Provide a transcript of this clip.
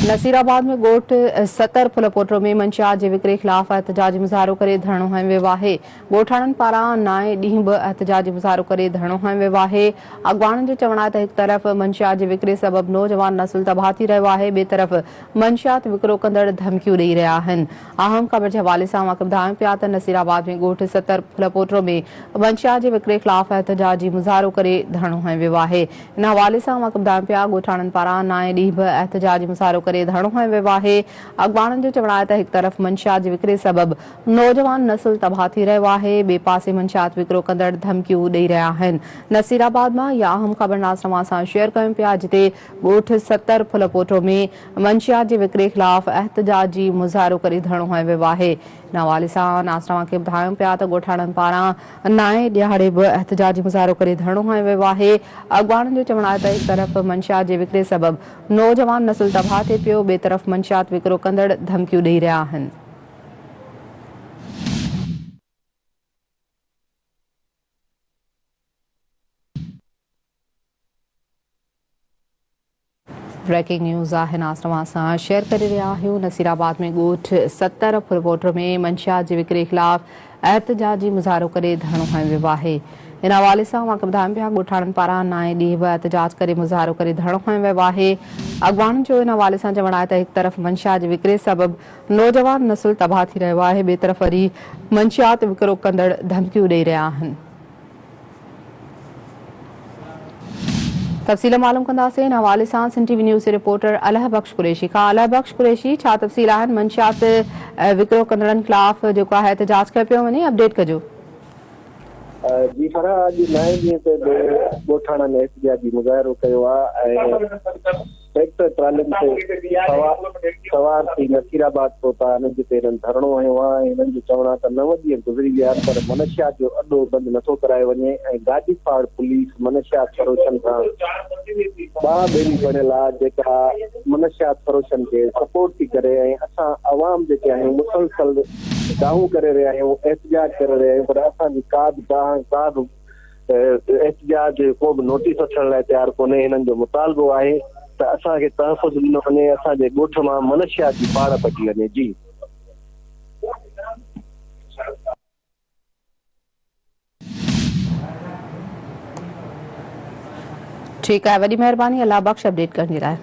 नसीराबाद में ॻोठ 70 फुलपोटो में मंशियात जे विकिरे ख़िलाफ़ एहतजाजी मुज़ाहिरो करे धरणो हंयो वियो आहे। ॻोठाणनि पारां नाए ॾींहुं बि एहतजाजी मुज़ाहिरो करे धरणो हंयो वियो आहे। अॻवाननि जो चवणु आहे त हिकु तरफ़ मंशियात जे विकिरे सबबि नौजवान नसुल तबाह थी रहियो आहे, ॿिए तरफ़ मंशियात विकिरो कंदड़ धमकियूं ॾेई रहिया आहिनि। अहम ख़बर जे हवाले सां मां ॿुधायूं पिया त नसीराबाद में ॻोठ 70 फुलपोटो में मंशियात जे विकिरे ख़िलाफ़ एहतजाजी मुज़ाहिरो करे धरणो हंयो वियो आहे। इन हवाले सां मां ॿुधायूं पिया ॻोठाणनि पारां नाए ॾींहुं बि एहतजाजी मुज़ाहिरो करे धरणो हंयो वियो आहे। अॻवाननि जो चवणु आहे त हिकु तरफ़ मंशियात जे विकिरे सबबि नौजवान नसुल तबाह थी रहियो आहे, ॿिए पासे मंशियात विकिरो कंदड़ धमकियूं ॾेई रहिया आहिनि। नसीराबाद मां इहा अहम ख़बर नाज़रीन सां शेयर कयूं पिया, जिते ॻोठ 70 फुलपोटो में मंशियात जे विकिरे ख़िलाफ़ एहतजाजी मुज़ाहिरो करे धरणो हंयो वियो आहे। इन हवाले सां नाज़रीन खे ॿुधायूं पिया त ॻोठाणनि पारां नाए ॾियारे बि एहतजाजी मुज़ाहिरो करे धरणो हंयो वियो आहे। अॻवाननि जो चवणु आहे त हिकु तरफ़ मंशियात जे विकिरे सबबि नौजवान नसुल तबाह थिए पियो, ॿिए तरफ़ मंशियात विकिरो कंदड़ धमकियूं ॾेई रहिया आहिनि। ब्रेकिंग न्यूज़ आहे नाज़रीन सां शेयर करे रहिया आहियूं। नसीराबाद में ॻोठ 70 फुलपोटो में मंशियात जे विकिरे ख़िलाफ़ एहतजाजी मुज़ाहिरो करे धरणो हंयो वियो आहे। इन हवाले सां मां ॿुधायूं पिया ॻोठाणनि पारां नाए ॾींहुं बि एहतजाज करे मुज़ाहिरो करे धरणो हंयो वियो आहे। अॻवाननि जो इन हवाले सां चवणु आहे त हिकु तरफ़ मंशियात जे विकिरे सबबि नौजवान नसुल तबाह थी रहियो आहे, ॿिए तरफ़ वरी मंशियात विकिरो कंदड़ धमकियूं ॾेई रहिया आहिनि। तफ़सील मालूम कंदासीं इन हवाले सां सिंध टीवी न्यूज़ जे रिपोर्टर अलह बख्श कुरैशी खां। अलह बख्श कुरैशी, छा तफ़सील आहिनि? मंशियात विकिरो कंदड़नि ख़िलाफ़ जेको आहे एहतजाज कयो पियो वञे, अपडेट कजो। जी फरा अॼु नाए ॾींहं ते ॻोठाणनि एहतजाजी मुज़ाहिरो कयो आहे ऐं ट्रैक्टर ट्रालियुनि ते सवार थी नसीराबाद पहुता। हिननि ते हिननि धरणो हंयो आहे। हिननि जो चवणु आहे त 9 ॾींहं गुज़री विया पर मनशियात जो अॾो बंदि नथो करायो वञे ऐं गाॾी फाड़ पुलिस मनशियात फरोशनि खां ॿ ॿेड़ी बणियल आहे, जेका मनशियात फरोशनि खे सपोर्ट थी करे ऐं असां आवाम जेके आहियूं मुसलसल दाहूं करे रहिया आहियूं, एहतजाज करे रहिया आहियूं, पर असांजी का बि एहतजाज को बि नोटिस अचण लाइ तयारु कोन्हे। हिननि जो मुतालबो आहे त असांखे तहफ़ुज़ ॾिनो वञे, असांजे ॻोठ मां मनशियात जी पाड़ पटी वञे। जी ठीकु आहे, वॾी महिरबानी अल्लाह बख्श अपडेट करण जे लाइ।